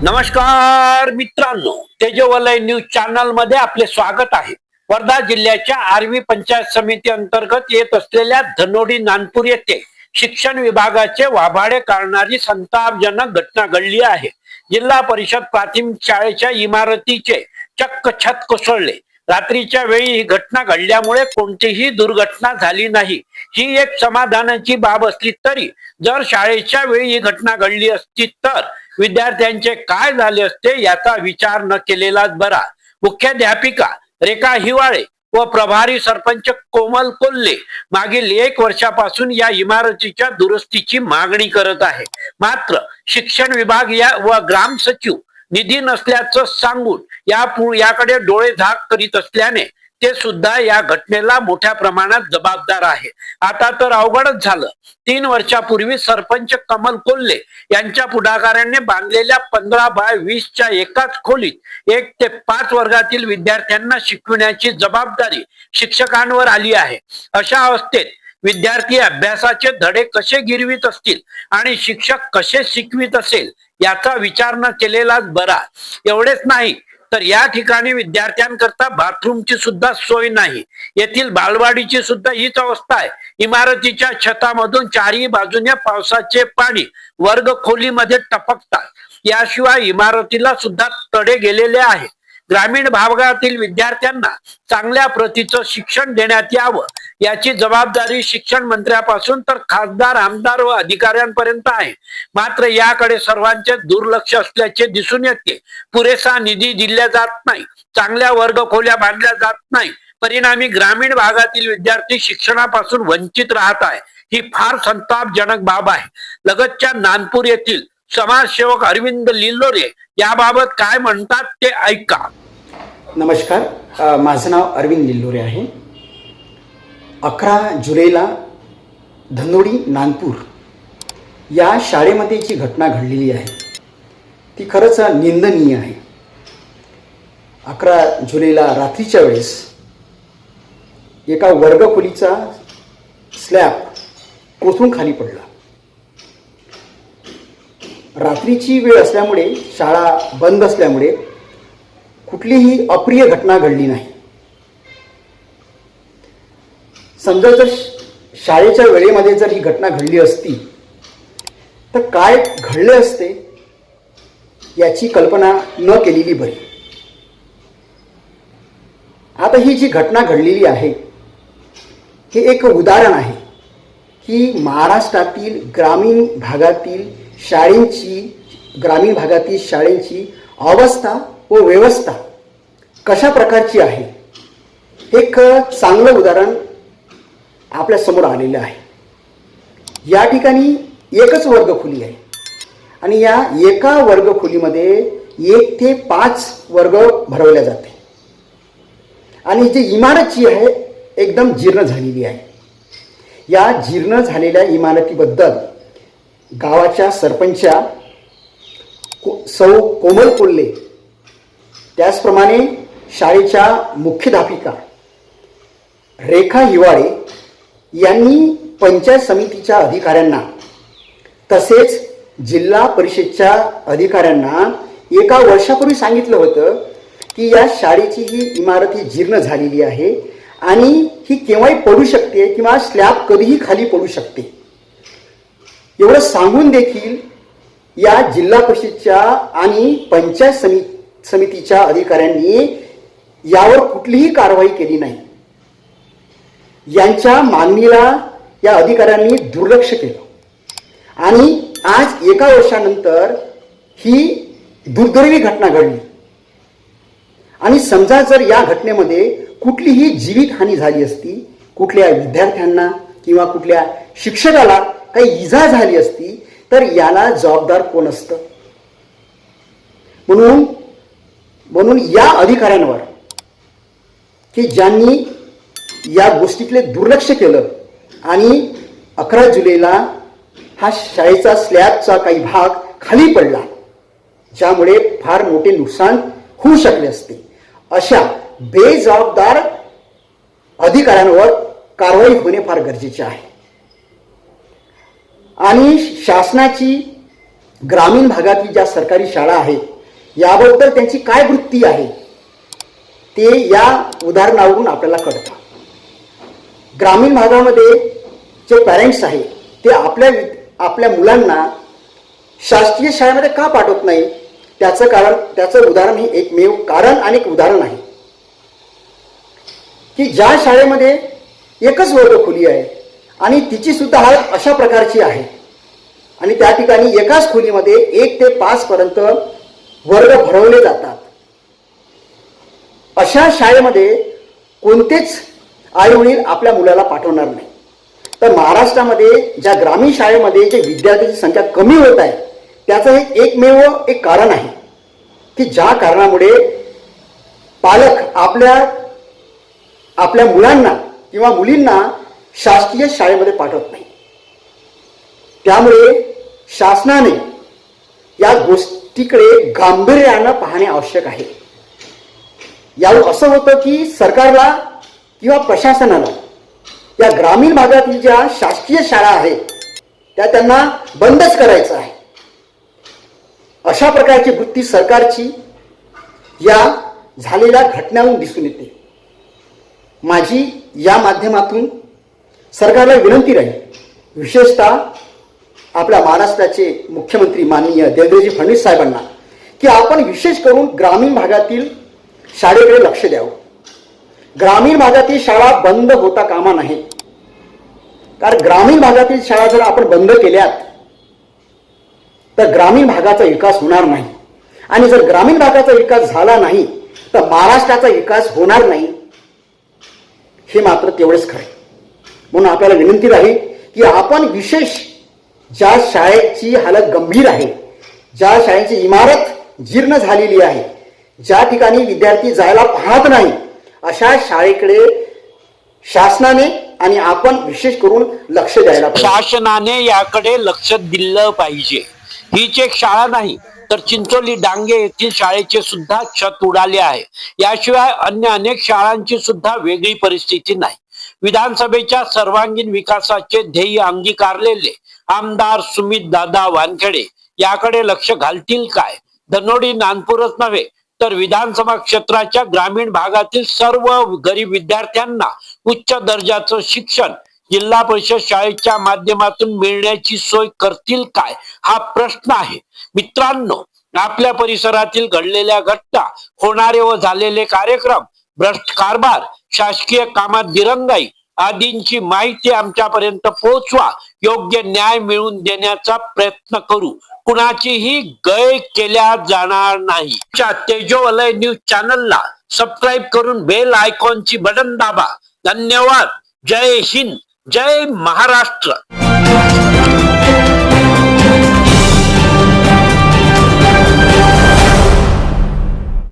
नमस्कार मित्रांनो, तेजवलय news channel मध्ये आपले स्वागत आहे। वर्धा जिल्ह्याच्या आर्वी पंचायत समिती अंतर्गत येत असलेल्या धनोडी नानपूर येथे शिक्षण विभागाचे वाभाडे काढणारी संतापजनक घटना घडली आहे। जिल्हा परिषद प्राथमिक शाळेच्या इमारतीचे चक्क छत कोसळले। रात्रीच्या वेळी ही घटना घडल्यामुळे कोणतीही दुर्घटना झाली नाही, ही एक समाधानाची बाब असली तरी जर शाळेच्या वेळी ही घटना घडली असती तर विद्यार्थ्यांचे काय झाले असते याचा विचार न केलेलाच बरा। मुख्याध्यापिका रेखा हिवाळे व प्रभारी सरपंच कोमल कोल्हे मागील 1 वर्षापासून या इमारतीच्या दुरुस्तीची मागणी करत आहे। मात्र शिक्षण विभाग व ग्राम सचिव निधी नसल्याचं सांगून याकडे डोळे झाक करीत असल्याने ते सुद्धा या घटनेला मोठ्या प्रमाणात जबाबदार आहे। आता तर अवघडच झालं। 3 वर्षापूर्वी सरपंच कमल कोल्हे यांच्या पुढाकाराने बांधलेल्या 15 बाय 20 च्या एकाच खोलीत 1 ते 5 वर्गातील विद्यार्थ्यांना शिकविण्याची जबाबदारी शिक्षकांवर आली आहे। अशा अवस्थेत विद्यार्थी अभ्यासाचे धडे कसे गिरवित असतील आणि शिक्षक कसे शिकवित असेल याचा विचार न केलेलाच बरा। एवढेच नाही तर या ठिकाणी विद्यार्थ्यांकरता बाथरूमची सुद्धा सोय नाही। येथील बालवाडीची सुद्धा हीच अवस्था आहे। इमारतीच्या छतामधून चारही बाजूने पावसाचे पाणी वर्ग खोलीमध्ये टपकतात। याशिवाय इमारतीला सुद्धा तडे गेलेले आहे। ग्रामीण भागातील विद्यार्थ्यांना चांगल्या प्रतीचं शिक्षण देण्यात यावं याची जबाबदारी शिक्षण मंत्र्यापासून तर खासदार, आमदार व अधिकाऱ्यांपर्यंत आहे। मात्र याकडे सर्वांचे दुर्लक्ष असल्याचे दिसून येते। पुरेसा निधी दिला जात नाही, चांगल्या वर्ग खोल्या बांधल्या जात नाही, परिणामी ग्रामीण भागातील विद्यार्थी शिक्षणापासून वंचित राहत आहे। ही फार संतापजनक बाब आहे। लगतच्या नानपूर येथील समाजसेवक अरविंद लिल्लोरे याबाबत काय म्हणतात ते ऐका। नमस्कार, माझं नाव अरविंद लिल्लोरे आहे। 11 जुलैला धनोडी नानपूर या शाळेमध्ये जी घटना घडलेली आहे ती खरंच निंदनीय आहे। 11 जुलैला रात्रीच्या वेळेस एका वर्गखोलीचा स्लॅब कोसळून खाली पडला। रात्रीची वेळ असल्यामुळे, शाळा बंद असल्यामुळे कुठलीही अप्रिय घटना घडली नाही। समजा जर शाळेच्या वेळेमध्ये जर ही घटना घडली असती तर काय घडले असते याची कल्पना न केलेली बरी। आता ही जी घटना घडलेली आहे हे एक उदाहरण आहे की महाराष्ट्रातील ग्रामीण भागातील शाळेंची अवस्था व व्यवस्था कशा प्रकारची आहे, एक चांगलं उदाहरण आपल्या समोर आलेलं आहे। या ठिकाणी एकच वर्गखोली आहे आणि या एका वर्गखोलीमध्ये 1 ते 5 वर्ग भरवल्या जाते आणि जी इमारत जी आहे एकदम जीर्ण झालेली आहे। या जीर्ण झालेल्या इमारतीबद्दल गावाच्या सरपंचा सौ कोमल कोल्हे, त्याचप्रमाणे शाळेच्या मुख्याध्यापिका रेखा हिवाळे यांनी पंचायत समितीच्या अधिकाऱ्यांना तसेच जिल्हा परिषदच्या अधिकाऱ्यांना 1 वर्षापूर्वी सांगितलं होतं की या शाळेची ही इमारत ही जीर्ण झालेली आहे आणि ही केव्हाही पडू शकते किंवा स्लॅब कधीही खाली पडू शकते। एवढं सांगून देखील या जिल्हा परिषदच्या आणि पंचायत समितीच्या अधिकाऱ्यांनी यावर कुठलीही कारवाई केली नाही। यांच्या मागणीला या अधिकाऱ्यांनी दुर्लक्ष केलं आणि आज 1 वर्षानंतर ही दुर्दैवी घटना घडली। आणि समजा जर या घटनेमध्ये कुठलीही जीवितहानी झाली असती, कुठल्या विद्यार्थ्यांना किंवा कुठल्या शिक्षकाला काही इजा झाली असती तर याला जबाबदार कोण असतं? म्हणून या अधिकाऱ्यांवर की ज्यांनी या गोष्टीतले दुर्लक्ष केलं आणि 11 जुलैला हा शाळेचा स्लॅबचा काही भाग खाली पडला, ज्यामुळे फार मोठे नुकसान होऊ शकले असते, अशा बेजबाबदार अधिकाऱ्यांवर कारवाई होणे फार गरजेचे आहे। आणि शासनाची ग्रामीण भागातील ज्या सरकारी शाळा आहेत याबद्दल त्यांची काय वृत्ती आहे ते या उदाहरणावरून आपल्याला कळतं. ग्रामीण भागामध्ये जे पॅरेंट्स आहेत ते आपल्या मुलांना शासकीय शाळेमध्ये का पाठवत नाही, त्याचं उदाहरण हे एकमेव कारण आणि एक उदाहरण आहे की ज्या शाळेमध्ये एकच वर्गखोली आहे आणि तिची सुद्धा हालत अशा प्रकारची आहे आणि त्या ठिकाणी एकाच खोलीमध्ये 1 ते 5 पर्यंत वर्ग भरवले जातात. अशा शाळेमध्ये कोणतेच आईवडील आपल्या मुलाला पाठवणार नाही. तर महाराष्ट्रामध्ये ज्या ग्रामीण शाळेमध्ये जे विद्यार्थ्यांची संख्या कमी होत आहे त्याचं हे एकमेव एक कारण आहे की ज्या कारणामुळे पालक आपल्या मुलांना किंवा मुलींना शासकीय शाळेमध्ये पाठवत नाही. त्यामुळे शासनाने या गोष्टीकडे गांभीर्यानं पाहणे आवश्यक आहे. यावर असं होतं की सरकारला किंवा प्रशासनाला या ग्रामीण भागातील ज्या शासकीय शाळा आहेत त्या त्यांना बंदच करायचं आहे. अशा प्रकारची वृत्ती सरकारची या झालेल्या घटनांवरून दिसून येते. माझी या माध्यमातून सरकारला विनंती राहील, विशेषतः आपल्या महाराष्ट्राचे मुख्यमंत्री माननीय देवेंद्रजी फडणवीस साहेबांना, की आपण विशेष करून ग्रामीण भागातील शाळेकडे लक्ष द्यावं. ग्रामीण भागातील शाळा बंद होता कामा नये. कारण ग्रामीण भागातील शाळा जर आपण बंद केल्यात तर ग्रामीण भागाचा विकास होणार नाही आणि जर ग्रामीण भागाचा विकास झाला नाही तर महाराष्ट्राचा विकास होणार नाही, हे मात्र तेवढेच खरे. म्हणून आपल्याला विनंती राहील की आपण विशेष ज्या शाळेची हालत गंभीर आहे, ज्या शाळेची इमारत जीर्ण झालेली आहे, ज्या ठिकाणी विद्यार्थी जायला पाहत नाही, अशा शाळेकडे शासनाने आणि आपण विशेष करून लक्ष द्यायला पाहिजे. शासनाने याकडे लक्ष दिलं पाहिजे. हीच एक शाळा नाही तर चिंचोली डांगे येथील शाळेचे सुद्धा छत उडाले आहे. याशिवाय अन्य अनेक शाळांची सुद्धा वेगळी परिस्थिती नाही. विधानसभेच्या सर्वांगीण विकासाचे ध्येय अंगीकारलेले आमदार सुमित दादा वानखेडे याकडे लक्ष घालतील काय? धनोडी नानपूरच नव्हे तर विधानसभा क्षेत्राच्या ग्रामीण भागातील सर्व गरीब विद्यार्थ्यांना उच्च दर्जाचं शिक्षण जिल्हा परिषद शाळेच्या माध्यमातून मिळण्याची सोय करतील काय, हा प्रश्न आहे. मित्रांनो, आपल्या परिसरातील घडलेल्या घटना, होणारे व झालेले कार्यक्रम, भ्रष्ट कारभार, शासकीय कामात दिरंगाई आदींची माहिती आमच्यापर्यंत पोहोचवा. योग्य न्याय मिळवून देण्याचा प्रयत्न करू. कुणाचीही गय केल्या जाणार नाही. तेजोवलय न्यूज चॅनलला सबस्क्राईब करून बेल आयकॉनची बटन दाबा. धन्यवाद. जय हिंद, जय महाराष्ट्र.